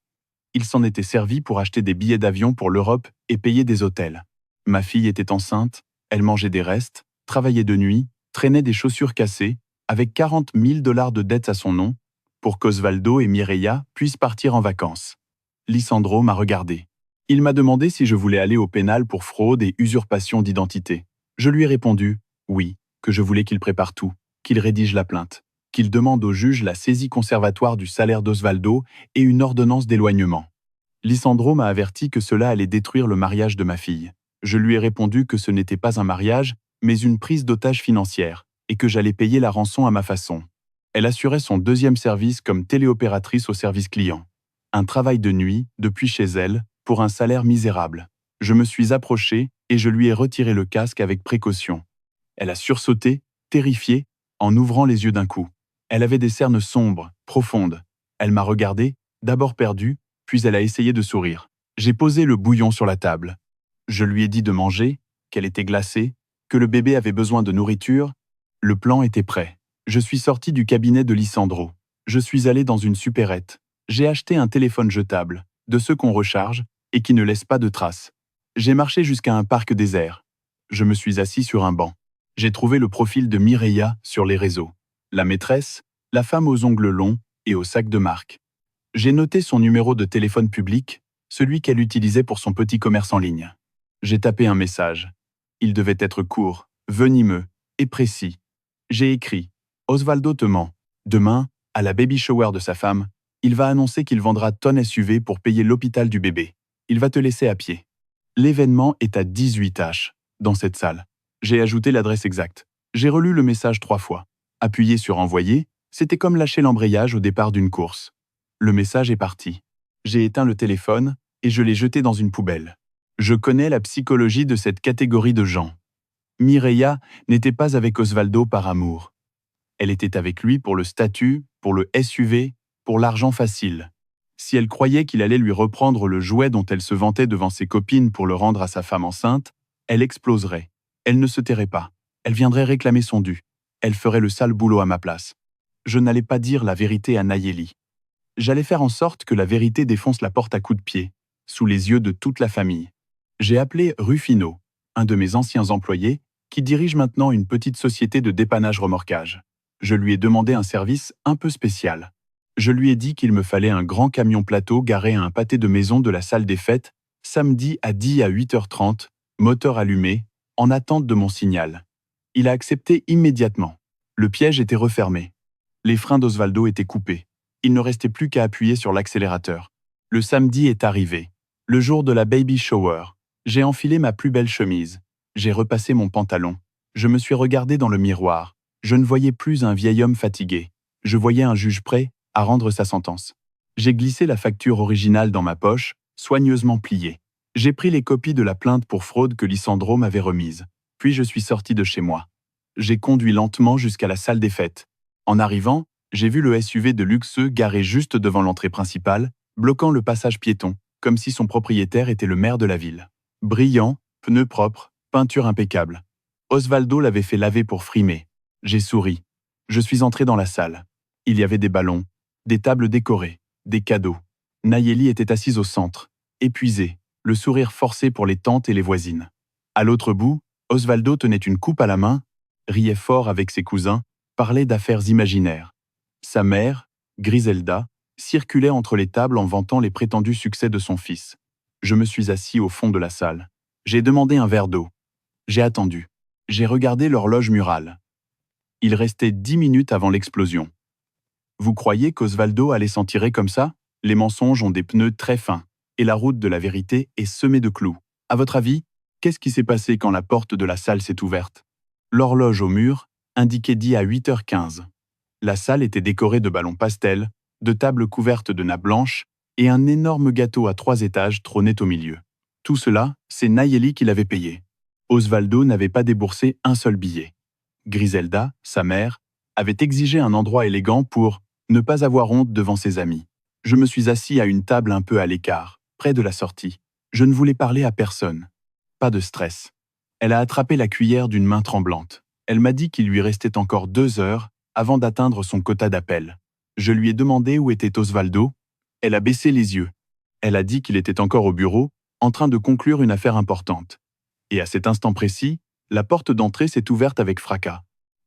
Il s'en était servi pour acheter des billets d'avion pour l'Europe et payer des hôtels. Ma fille était enceinte, elle mangeait des restes, travaillait de nuit, traînait des chaussures cassées, avec 40 000 $ de dettes à son nom, pour qu'Osvaldo et Mireia puissent partir en vacances. Lisandro m'a regardé. Il m'a demandé si je voulais aller au pénal pour fraude et usurpation d'identité. Je lui ai répondu, oui, que je voulais qu'il prépare tout, qu'il rédige la plainte, qu'il demande au juge la saisie conservatoire du salaire d'Osvaldo et une ordonnance d'éloignement. Lisandro m'a averti que cela allait détruire le mariage de ma fille. Je lui ai répondu que ce n'était pas un mariage, mais une prise d'otage financière, et que j'allais payer la rançon à ma façon. Elle assurait son deuxième service comme téléopératrice au service client. Un travail de nuit, depuis chez elle, pour un salaire misérable. Je me suis approché et je lui ai retiré le casque avec précaution. Elle a sursauté, terrifiée, en ouvrant les yeux d'un coup. Elle avait des cernes sombres, profondes. Elle m'a regardé, d'abord perdue, puis elle a essayé de sourire. J'ai posé le bouillon sur la table. Je lui ai dit de manger, qu'elle était glacée, que le bébé avait besoin de nourriture. Le plan était prêt. Je suis sorti du cabinet de Lisandro. Je suis allé dans une supérette. J'ai acheté un téléphone jetable, de ceux qu'on recharge et qui ne laissent pas de traces. J'ai marché jusqu'à un parc désert. Je me suis assis sur un banc. J'ai trouvé le profil de Mireia sur les réseaux. La maîtresse, la femme aux ongles longs et au sac de marque. J'ai noté son numéro de téléphone public, celui qu'elle utilisait pour son petit commerce en ligne. J'ai tapé un message. Il devait être court, venimeux et précis. J'ai écrit « Osvaldo te ment. Demain, à la baby shower de sa femme, il va annoncer qu'il vendra ton SUV pour payer l'hôpital du bébé. Il va te laisser à pied. L'événement est à 18h, dans cette salle. » J'ai ajouté l'adresse exacte. J'ai relu le message 3 fois. Appuyer sur « Envoyer », c'était comme lâcher l'embrayage au départ d'une course. Le message est parti. J'ai éteint le téléphone et je l'ai jeté dans une poubelle. Je connais la psychologie de cette catégorie de gens. Mireia n'était pas avec Osvaldo par amour. Elle était avec lui pour le statut, pour le SUV, pour l'argent facile. Si elle croyait qu'il allait lui reprendre le jouet dont elle se vantait devant ses copines pour le rendre à sa femme enceinte, elle exploserait. Elle ne se tairait pas. Elle viendrait réclamer son dû. Elle ferait le sale boulot à ma place. Je n'allais pas dire la vérité à Nayeli. J'allais faire en sorte que la vérité défonce la porte à coups de pied, sous les yeux de toute la famille. J'ai appelé Rufino, un de mes anciens employés, qui dirige maintenant une petite société de dépannage remorquage. Je lui ai demandé un service un peu spécial. Je lui ai dit qu'il me fallait un grand camion plateau garé à un pâté de maison de la salle des fêtes, samedi à 10 à 8h30, moteur allumé, en attente de mon signal. Il a accepté immédiatement. Le piège était refermé. Les freins d'Osvaldo étaient coupés. Il ne restait plus qu'à appuyer sur l'accélérateur. Le samedi est arrivé. Le jour de la baby shower. J'ai enfilé ma plus belle chemise. J'ai repassé mon pantalon. Je me suis regardé dans le miroir. Je ne voyais plus un vieil homme fatigué. Je voyais un juge prêt à rendre sa sentence. J'ai glissé la facture originale dans ma poche, soigneusement pliée. J'ai pris les copies de la plainte pour fraude que Lissandro m'avait remise. Puis je suis sorti de chez moi. J'ai conduit lentement jusqu'à la salle des fêtes. En arrivant, j'ai vu le SUV de luxe garé juste devant l'entrée principale, bloquant le passage piéton, comme si son propriétaire était le maire de la ville. Brillant, pneus propres, peinture impeccable. Osvaldo l'avait fait laver pour frimer. J'ai souri. Je suis entré dans la salle. Il y avait des ballons, des tables décorées, des cadeaux. Nayeli était assise au centre, épuisée, le sourire forcé pour les tantes et les voisines. À l'autre bout, Osvaldo tenait une coupe à la main, riait fort avec ses cousins, parlait d'affaires imaginaires. Sa mère, Griselda, circulait entre les tables en vantant les prétendus succès de son fils. Je me suis assis au fond de la salle. J'ai demandé un verre d'eau. J'ai attendu. J'ai regardé l'horloge murale. Il restait 10 minutes avant l'explosion. Vous croyez qu'Osvaldo allait s'en tirer comme ça? Les mensonges ont des pneus très fins, et la route de la vérité est semée de clous. À votre avis, qu'est-ce qui s'est passé quand la porte de la salle s'est ouverte? L'horloge au mur indiquait 10 à 8h15. La salle était décorée de ballons pastels, de tables couvertes de nappes blanches, et un énorme gâteau à 3 étages trônait au milieu. Tout cela, c'est Nayeli qui l'avait payé. Osvaldo n'avait pas déboursé un seul billet. Griselda, sa mère, avait exigé un endroit élégant pour ne pas avoir honte devant ses amis. Je me suis assis à une table un peu à l'écart, près de la sortie. Je ne voulais parler à personne. Pas de stress. Elle a attrapé la cuillère d'une main tremblante. Elle m'a dit qu'il lui restait encore 2 heures avant d'atteindre son quota d'appel. Je lui ai demandé où était Osvaldo. Elle a baissé les yeux. Elle a dit qu'il était encore au bureau, en train de conclure une affaire importante. Et à cet instant précis, la porte d'entrée s'est ouverte avec fracas.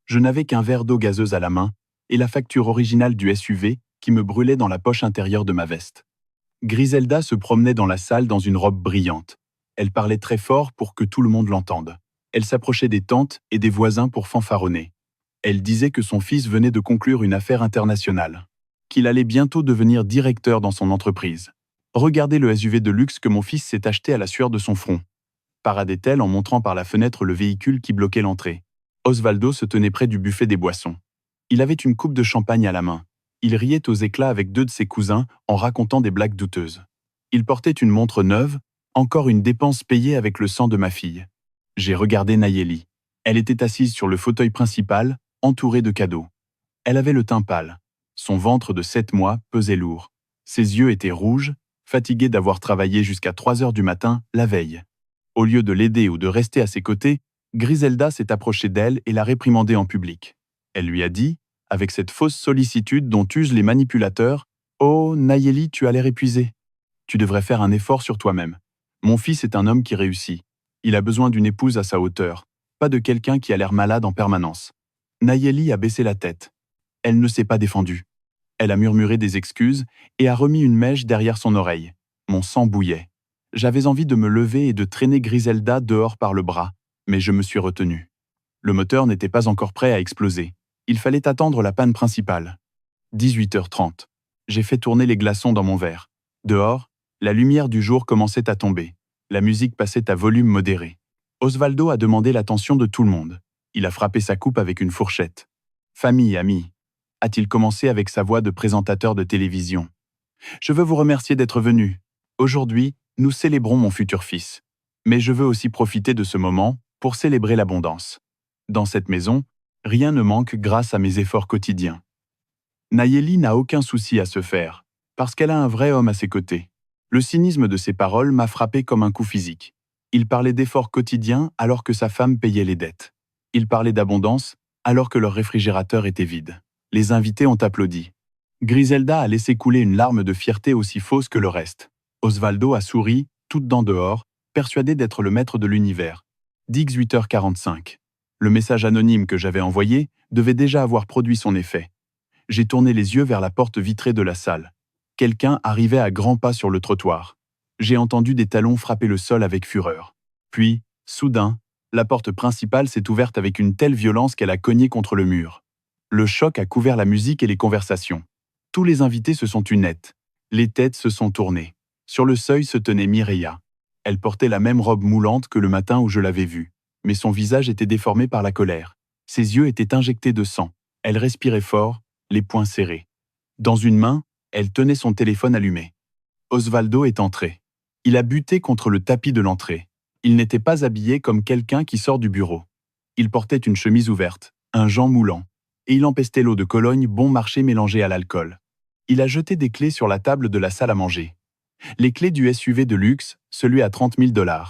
Je n'avais qu'un verre d'eau gazeuse à la main et la facture originale du SUV qui me brûlait dans la poche intérieure de ma veste. Griselda se promenait dans la salle dans une robe brillante. Elle parlait très fort pour que tout le monde l'entende. Elle s'approchait des tantes et des voisins pour fanfaronner. Elle disait que son fils venait de conclure une affaire internationale, qu'il allait bientôt devenir directeur dans son entreprise. Regardez le SUV de luxe que mon fils s'est acheté à la sueur de son front, paradait-elle en montrant par la fenêtre le véhicule qui bloquait l'entrée. Osvaldo se tenait près du buffet des boissons. Il avait une coupe de champagne à la main. Il riait aux éclats avec 2 de ses cousins en racontant des blagues douteuses. Il portait une montre neuve, encore une dépense payée avec le sang de ma fille. J'ai regardé Nayeli. Elle était assise sur le fauteuil principal, entourée de cadeaux. Elle avait le teint pâle. Son ventre de 7 mois pesait lourd. Ses yeux étaient rouges, fatigués d'avoir travaillé jusqu'à 3 heures du matin la veille. Au lieu de l'aider ou de rester à ses côtés, Griselda s'est approchée d'elle et l'a réprimandée en public. Elle lui a dit, avec cette fausse sollicitude dont usent les manipulateurs, « Oh, Nayeli, tu as l'air épuisée. Tu devrais faire un effort sur toi-même. Mon fils est un homme qui réussit. Il a besoin d'une épouse à sa hauteur, pas de quelqu'un qui a l'air malade en permanence. » Nayeli a baissé la tête. Elle ne s'est pas défendue. Elle a murmuré des excuses et a remis une mèche derrière son oreille. Mon sang bouillait. J'avais envie de me lever et de traîner Griselda dehors par le bras, mais je me suis retenu. Le moteur n'était pas encore prêt à exploser. Il fallait attendre la panne principale. 18h30. J'ai fait tourner les glaçons dans mon verre. Dehors, la lumière du jour commençait à tomber. La musique passait à volume modéré. Osvaldo a demandé l'attention de tout le monde. Il a frappé sa coupe avec une fourchette. « Famille, amis », a-t-il commencé avec sa voix de présentateur de télévision. « Je veux vous remercier d'être venus. Aujourd'hui, nous célébrons mon futur fils. Mais je veux aussi profiter de ce moment pour célébrer l'abondance. Dans cette maison, rien ne manque grâce à mes efforts quotidiens. » Nayeli n'a aucun souci à se faire, parce qu'elle a un vrai homme à ses côtés. Le cynisme de ses paroles m'a frappé comme un coup physique. Il parlait d'efforts quotidiens alors que sa femme payait les dettes. Il parlait d'abondance alors que leur réfrigérateur était vide. Les invités ont applaudi. Griselda a laissé couler une larme de fierté aussi fausse que le reste. Osvaldo a souri, toutes dents dehors, persuadé d'être le maître de l'univers. 18h45. Le message anonyme que j'avais envoyé devait déjà avoir produit son effet. J'ai tourné les yeux vers la porte vitrée de la salle. Quelqu'un arrivait à grands pas sur le trottoir. J'ai entendu des talons frapper le sol avec fureur. Puis, soudain, la porte principale s'est ouverte avec une telle violence qu'elle a cogné contre le mur. Le choc a couvert la musique et les conversations. Tous les invités se sont tus net. Les têtes se sont tournées. Sur le seuil se tenait Mireia. Elle portait la même robe moulante que le matin où je l'avais vue, mais son visage était déformé par la colère. Ses yeux étaient injectés de sang. Elle respirait fort, les poings serrés. Dans une main, elle tenait son téléphone allumé. Osvaldo est entré. Il a buté contre le tapis de l'entrée. Il n'était pas habillé comme quelqu'un qui sort du bureau. Il portait une chemise ouverte, un jean moulant, et il empestait l'eau de Cologne bon marché mélangée à l'alcool. Il a jeté des clés sur la table de la salle à manger. Les clés du SUV de luxe, celui à 30 000 $.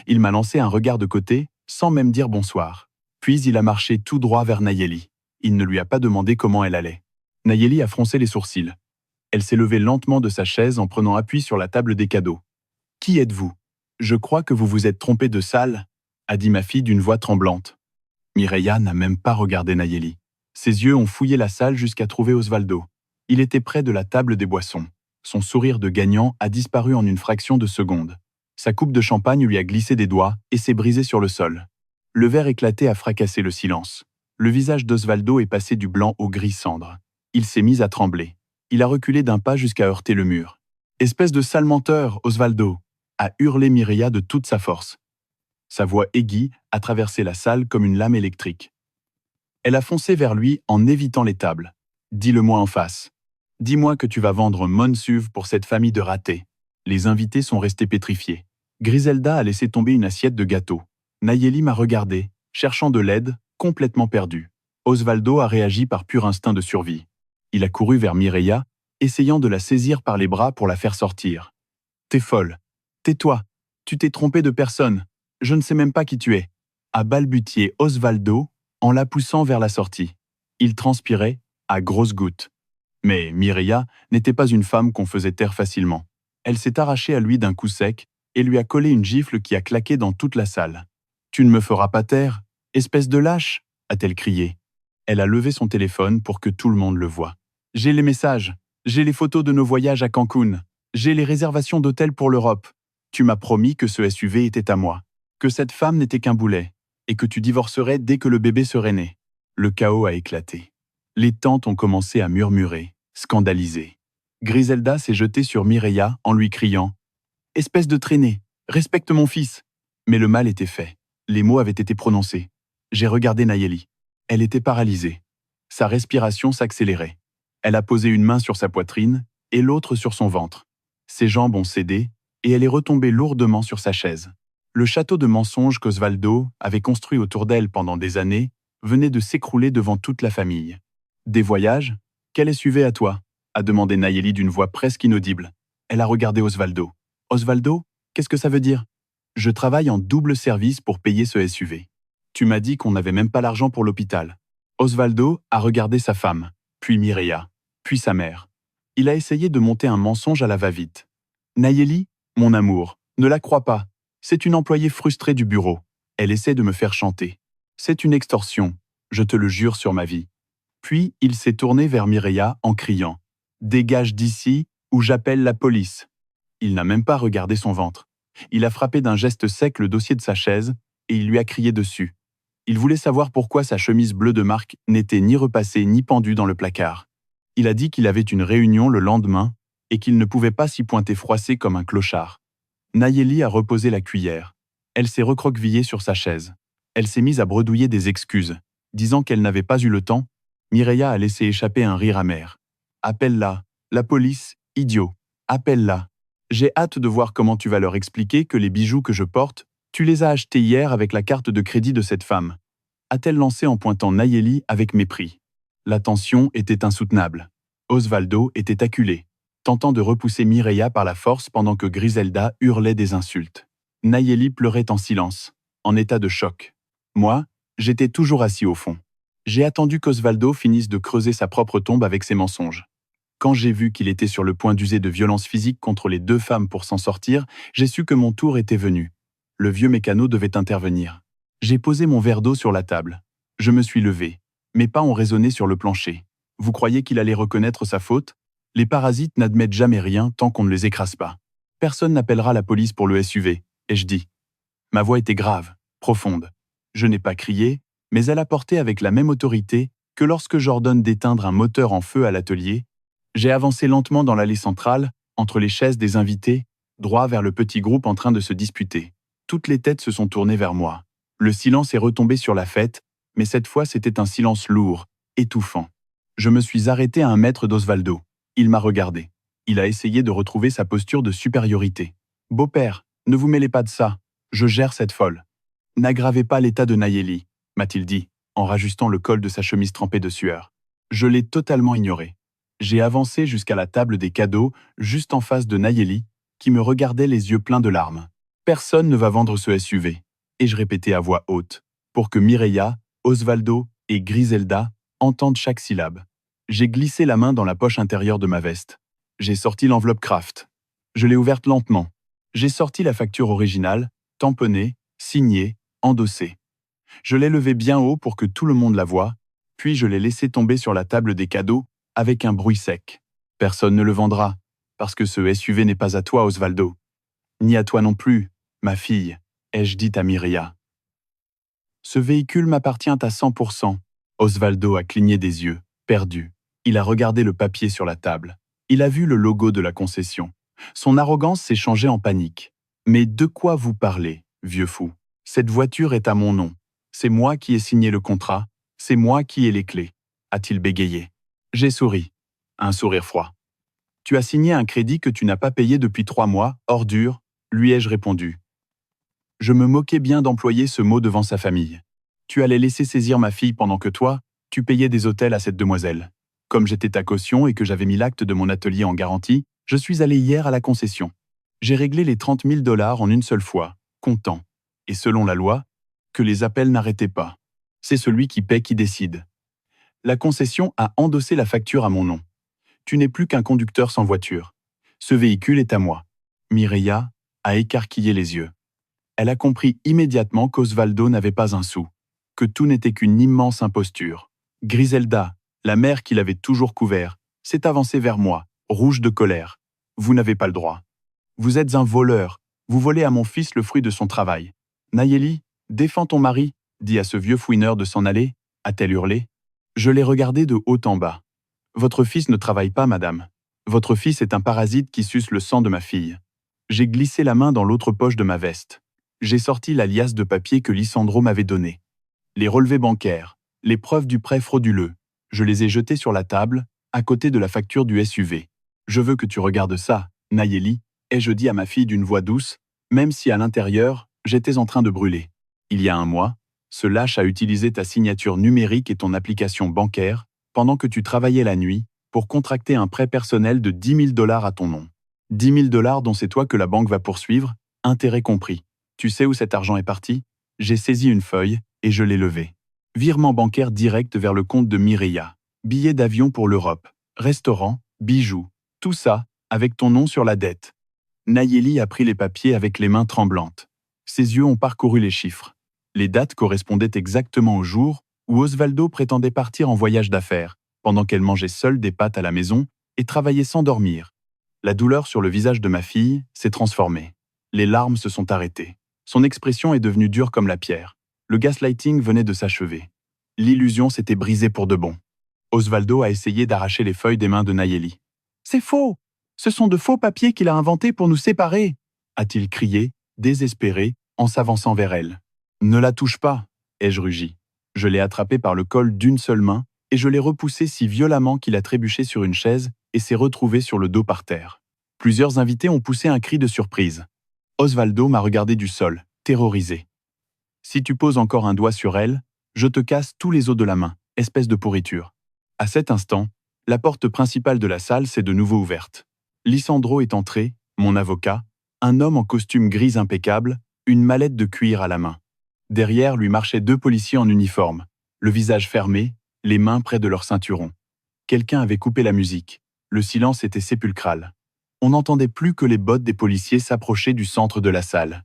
Il m'a lancé un regard de côté, sans même dire bonsoir. Puis il a marché tout droit vers Nayeli. Il ne lui a pas demandé comment elle allait. Nayeli a froncé les sourcils. Elle s'est levée lentement de sa chaise en prenant appui sur la table des cadeaux. « Qui êtes-vous ? Je crois que vous vous êtes trompé de salle, » a dit ma fille d'une voix tremblante. Mireia n'a même pas regardé Nayeli. Ses yeux ont fouillé la salle jusqu'à trouver Osvaldo. Il était près de la table des boissons. Son sourire de gagnant a disparu en une fraction de seconde. Sa coupe de champagne lui a glissé des doigts et s'est brisée sur le sol. Le verre éclaté a fracassé le silence. Le visage d'Osvaldo est passé du blanc au gris cendre. Il s'est mis à trembler. Il a reculé d'un pas jusqu'à heurter le mur. « Espèce de sale menteur, Osvaldo !» a hurlé Mireia de toute sa force. Sa voix aiguë a traversé la salle comme une lame électrique. Elle a foncé vers lui en évitant les tables. « Dis-le-moi en face. Dis-moi que tu vas vendre Monsuve pour cette famille de ratés. » Les invités sont restés pétrifiés. Griselda a laissé tomber une assiette de gâteau. Nayeli m'a regardé, cherchant de l'aide, complètement perdu. Osvaldo a réagi par pur instinct de survie. Il a couru vers Mireia, essayant de la saisir par les bras pour la faire sortir. « T'es folle. Tais-toi. Tu t'es trompé de personne. Je ne sais même pas qui tu es. » a balbutié Osvaldo en la poussant vers la sortie. Il transpirait à grosses gouttes. Mais Mireia n'était pas une femme qu'on faisait taire facilement. Elle s'est arrachée à lui d'un coup sec et lui a collé une gifle qui a claqué dans toute la salle. « Tu ne me feras pas taire, espèce de lâche !» a-t-elle crié. Elle a levé son téléphone pour que tout le monde le voie. « J'ai les messages, j'ai les photos de nos voyages à Cancun, j'ai les réservations d'hôtel pour l'Europe. Tu m'as promis que ce SUV était à moi, que cette femme n'était qu'un boulet, et que tu divorcerais dès que le bébé serait né. » Le chaos a éclaté. Les tantes ont commencé à murmurer, scandalisées. Griselda s'est jetée sur Mireia en lui criant « Espèce de traînée, respecte mon fils !» Mais le mal était fait. Les mots avaient été prononcés. J'ai regardé Nayeli. Elle était paralysée. Sa respiration s'accélérait. Elle a posé une main sur sa poitrine et l'autre sur son ventre. Ses jambes ont cédé et elle est retombée lourdement sur sa chaise. Le château de mensonges qu'Osvaldo avait construit autour d'elle pendant des années venait de s'écrouler devant toute la famille. « Des voyages ? Quel SUV à toi ?» a demandé Nayeli d'une voix presque inaudible. Elle a regardé Osvaldo. « Osvaldo, qu'est-ce que ça veut dire ? » « Je travaille en double service pour payer ce SUV. Tu m'as dit qu'on n'avait même pas l'argent pour l'hôpital. » Osvaldo a regardé sa femme, puis Mireia, puis sa mère. Il a essayé de monter un mensonge à la va-vite. « Nayeli, mon amour, ne la crois pas. C'est une employée frustrée du bureau. Elle essaie de me faire chanter. C'est une extorsion, je te le jure sur ma vie. » Puis il s'est tourné vers Mireia en criant « Dégage d'ici ou j'appelle la police !» Il n'a même pas regardé son ventre. Il a frappé d'un geste sec le dossier de sa chaise et il lui a crié dessus. Il voulait savoir pourquoi sa chemise bleue de marque n'était ni repassée ni pendue dans le placard. Il a dit qu'il avait une réunion le lendemain et qu'il ne pouvait pas s'y pointer froissé comme un clochard. Nayeli a reposé la cuillère. Elle s'est recroquevillée sur sa chaise. Elle s'est mise à bredouiller des excuses. Disant qu'elle n'avait pas eu le temps, Mireia a laissé échapper un rire amer. « Appelle-la, la police, idiot, appelle-la. J'ai hâte de voir comment tu vas leur expliquer que les bijoux que je porte, tu les as achetés hier avec la carte de crédit de cette femme. » a-t-elle lancé en pointant Nayeli avec mépris. La tension était insoutenable. Osvaldo était acculé, tentant de repousser Mireia par la force pendant que Griselda hurlait des insultes. Nayeli pleurait en silence, en état de choc. Moi, j'étais toujours assis au fond. J'ai attendu qu'Osvaldo finisse de creuser sa propre tombe avec ses mensonges. Quand j'ai vu qu'il était sur le point d'user de violence physique contre les deux femmes pour s'en sortir, j'ai su que mon tour était venu. Le vieux mécano devait intervenir. J'ai posé mon verre d'eau sur la table. Je me suis levé. Mes pas ont résonné sur le plancher. Vous croyez qu'il allait reconnaître sa faute ? Les parasites n'admettent jamais rien tant qu'on ne les écrase pas. Personne n'appellera la police pour le SUV, ai-je dit. Ma voix était grave, profonde. Je n'ai pas crié, mais elle a porté avec la même autorité que lorsque j'ordonne d'éteindre un moteur en feu à l'atelier. J'ai avancé lentement dans l'allée centrale, entre les chaises des invités, droit vers le petit groupe en train de se disputer. Toutes les têtes se sont tournées vers moi. Le silence est retombé sur la fête, mais cette fois c'était un silence lourd, étouffant. Je me suis arrêté à 1 mètre d'Osvaldo. Il m'a regardé. Il a essayé de retrouver sa posture de supériorité. « Beau-père, ne vous mêlez pas de ça. Je gère cette folle. »« N'aggravez pas l'état de Nayeli, » m'a-t-il dit, en rajustant le col de sa chemise trempée de sueur. Je l'ai totalement ignoré. J'ai avancé jusqu'à la table des cadeaux, juste en face de Nayeli, qui me regardait les yeux pleins de larmes. Personne ne va vendre ce SUV. Et je répétais à voix haute, pour que Mireia, Osvaldo et Griselda entendent chaque syllabe. J'ai glissé la main dans la poche intérieure de ma veste. J'ai sorti l'enveloppe Kraft. Je l'ai ouverte lentement. J'ai sorti la facture originale, tamponnée, signée, endossée. Je l'ai levée bien haut pour que tout le monde la voie, puis je l'ai laissée tomber sur la table des cadeaux avec un bruit sec. Personne ne le vendra, parce que ce SUV n'est pas à toi, Osvaldo. Ni à toi non plus, ma fille, ai-je dit à Mireia. Ce véhicule m'appartient à 100%. Osvaldo a cligné des yeux, perdu. Il a regardé le papier sur la table. Il a vu le logo de la concession. Son arrogance s'est changée en panique. « Mais de quoi vous parlez, vieux fou? Cette voiture est à mon nom. C'est moi qui ai signé le contrat. C'est moi qui ai les clés. » a-t-il bégayé. J'ai souri. Un sourire froid. « Tu as signé un crédit que tu n'as pas payé depuis 3 mois, ordure, » lui ai-je répondu. Je me moquais bien d'employer ce mot devant sa famille. Tu allais laisser saisir ma fille pendant que toi, tu payais des hôtels à cette demoiselle. Comme j'étais ta caution et que j'avais mis l'acte de mon atelier en garantie, je suis allé hier à la concession. J'ai réglé les 30 000 $ en une seule fois, content. Et selon la loi, que les appels n'arrêtaient pas. C'est celui qui paie qui décide. La concession a endossé la facture à mon nom. Tu n'es plus qu'un conducteur sans voiture. Ce véhicule est à moi. Mireia a écarquillé les yeux. Elle a compris immédiatement qu'Osvaldo n'avait pas un sou, que tout n'était qu'une immense imposture. Griselda, la mère qui l'avait toujours couvert, s'est avancée vers moi, rouge de colère. Vous n'avez pas le droit. Vous êtes un voleur. Vous volez à mon fils le fruit de son travail. Nayeli, défends ton mari, dit à ce vieux fouineur de s'en aller, a-t-elle hurlé. Je l'ai regardé de haut en bas. Votre fils ne travaille pas, madame. Votre fils est un parasite qui suce le sang de ma fille. J'ai glissé la main dans l'autre poche de ma veste. J'ai sorti la liasse de papier que Lisandro m'avait donnée. Les relevés bancaires, les preuves du prêt frauduleux, je les ai jetés sur la table, à côté de la facture du SUV. Je veux que tu regardes ça, Nayeli, ai-je dit à ma fille d'une voix douce, même si à l'intérieur, j'étais en train de brûler. Il y a 1 mois, ce lâche a utilisé ta signature numérique et ton application bancaire, pendant que tu travaillais la nuit, pour contracter un prêt personnel de 10 000 $ à ton nom. 10 000 $ dont c'est toi que la banque va poursuivre, intérêt compris. Tu sais où cet argent est parti? J'ai saisi une feuille et je l'ai levée. Virement bancaire direct vers le compte de Mireia. Billets d'avion pour l'Europe. Restaurant, bijoux. Tout ça, avec ton nom sur la dette. Nayeli a pris les papiers avec les mains tremblantes. Ses yeux ont parcouru les chiffres. Les dates correspondaient exactement au jour où Osvaldo prétendait partir en voyage d'affaires, pendant qu'elle mangeait seule des pâtes à la maison et travaillait sans dormir. La douleur sur le visage de ma fille s'est transformée. Les larmes se sont arrêtées. Son expression est devenue dure comme la pierre. Le gaslighting venait de s'achever. L'illusion s'était brisée pour de bon. Osvaldo a essayé d'arracher les feuilles des mains de Nayeli. « C'est faux! Ce sont de faux papiers qu'il a inventés pour nous séparer !» a-t-il crié, désespéré, en s'avançant vers elle. « Ne la touche pas !» ai-je rugi. Je l'ai attrapé par le col d'une seule main et je l'ai repoussé si violemment qu'il a trébuché sur une chaise et s'est retrouvé sur le dos par terre. Plusieurs invités ont poussé un cri de surprise. Osvaldo m'a regardé du sol, terrorisé. « Si tu poses encore un doigt sur elle, je te casse tous les os de la main, espèce de pourriture. » À cet instant, la porte principale de la salle s'est de nouveau ouverte. Lisandro est entré, mon avocat, un homme en costume gris impeccable, une mallette de cuir à la main. Derrière lui marchaient 2 policiers en uniforme, le visage fermé, les mains près de leur ceinturon. Quelqu'un avait coupé la musique. Le silence était sépulcral. On n'entendait plus que les bottes des policiers s'approcher du centre de la salle.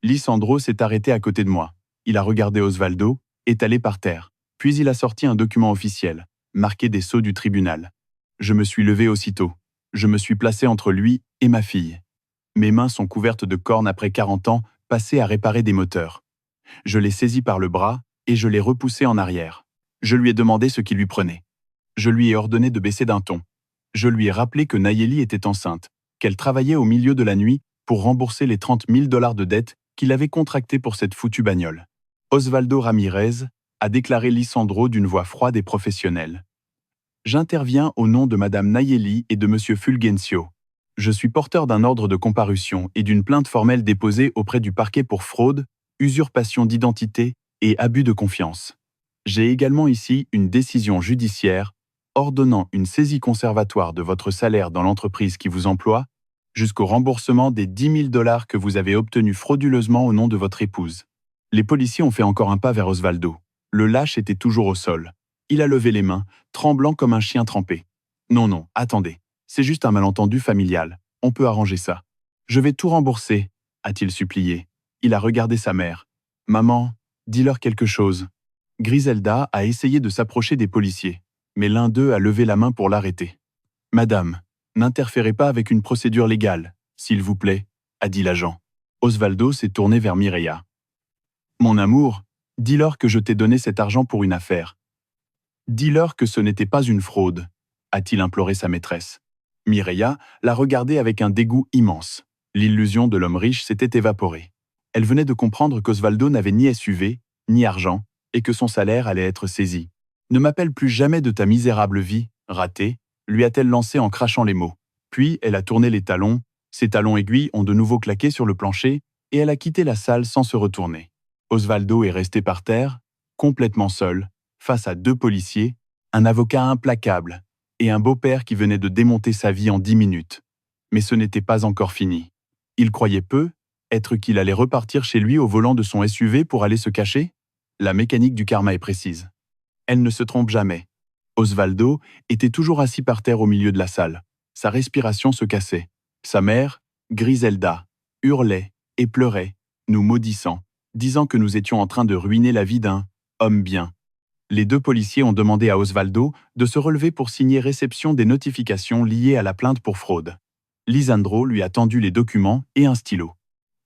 Lisandro s'est arrêté à côté de moi. Il a regardé Osvaldo, étalé par terre. Puis il a sorti un document officiel, marqué des sceaux du tribunal. Je me suis levé aussitôt. Je me suis placé entre lui et ma fille. Mes mains sont couvertes de cornes après 40 ans passés à réparer des moteurs. Je l'ai saisi par le bras et je l'ai repoussé en arrière. Je lui ai demandé ce qui lui prenait. Je lui ai ordonné de baisser d'un ton. Je lui ai rappelé que Nayeli était enceinte, qu'elle travaillait au milieu de la nuit pour rembourser les 30 000 $ de dette qu'il avait contractées pour cette foutue bagnole. Osvaldo Ramirez a déclaré Lisandro d'une voix froide et professionnelle. J'interviens au nom de Madame Nayeli et de Monsieur Fulgencio. Je suis porteur d'un ordre de comparution et d'une plainte formelle déposée auprès du parquet pour fraude, usurpation d'identité et abus de confiance. J'ai également ici une décision judiciaire ordonnant une saisie conservatoire de votre salaire dans l'entreprise qui vous emploie, jusqu'au remboursement des 10 000 $ que vous avez obtenus frauduleusement au nom de votre épouse. Les policiers ont fait encore un pas vers Osvaldo. Le lâche était toujours au sol. Il a levé les mains, tremblant comme un chien trempé. Non, non, attendez. C'est juste un malentendu familial. On peut arranger ça. Je vais tout rembourser, a-t-il supplié. Il a regardé sa mère. Maman, dis-leur quelque chose. Griselda a essayé de s'approcher des policiers, mais l'un d'eux a levé la main pour l'arrêter. Madame, n'interférez pas avec une procédure légale, s'il vous plaît, a dit l'agent. Osvaldo s'est tourné vers Mireia. Mon amour, dis-leur que je t'ai donné cet argent pour une affaire. Dis-leur que ce n'était pas une fraude, a-t-il imploré sa maîtresse. Mireia l'a regardé avec un dégoût immense. L'illusion de l'homme riche s'était évaporée. Elle venait de comprendre qu'Osvaldo n'avait ni SUV, ni argent, et que son salaire allait être saisi. Ne m'appelle plus jamais de ta misérable vie, ratée, lui a-t-elle lancé en crachant les mots. Puis elle a tourné les talons, ses talons aiguilles ont de nouveau claqué sur le plancher, et elle a quitté la salle sans se retourner. Osvaldo est resté par terre, complètement seul, face à 2 policiers, un avocat implacable et un beau-père qui venait de démonter sa vie en 10 minutes. Mais ce n'était pas encore fini. Il croyait peu être qu'il allait repartir chez lui au volant de son SUV pour aller se cacher. La mécanique du karma est précise. Elle ne se trompe jamais. Osvaldo était toujours assis par terre au milieu de la salle. Sa respiration se cassait. Sa mère, Griselda, hurlait et pleurait, nous maudissant, disant que nous étions en train de ruiner la vie d'un homme bien. Les 2 policiers ont demandé à Osvaldo de se relever pour signer réception des notifications liées à la plainte pour fraude. Lisandro lui a tendu les documents et un stylo.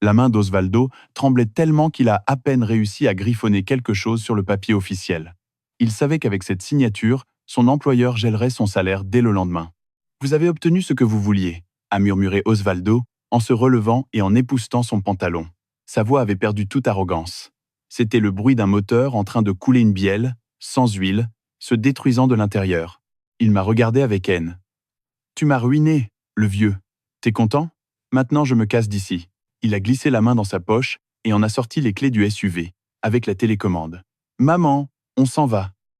La main d'Osvaldo tremblait tellement qu'il a à peine réussi à griffonner quelque chose sur le papier officiel. Il savait qu'avec cette signature, son employeur gèlerait son salaire dès le lendemain. « Vous avez obtenu ce que vous vouliez », a murmuré Osvaldo en se relevant et en époussetant son pantalon. Sa voix avait perdu toute arrogance. C'était le bruit d'un moteur en train de couler une bielle, sans huile, se détruisant de l'intérieur. Il m'a regardé avec haine. « Tu m'as ruiné, le vieux. T'es content? Maintenant je me casse d'ici. » Il a glissé la main dans sa poche et en a sorti les clés du SUV, avec la télécommande. « Maman, on s'en va. »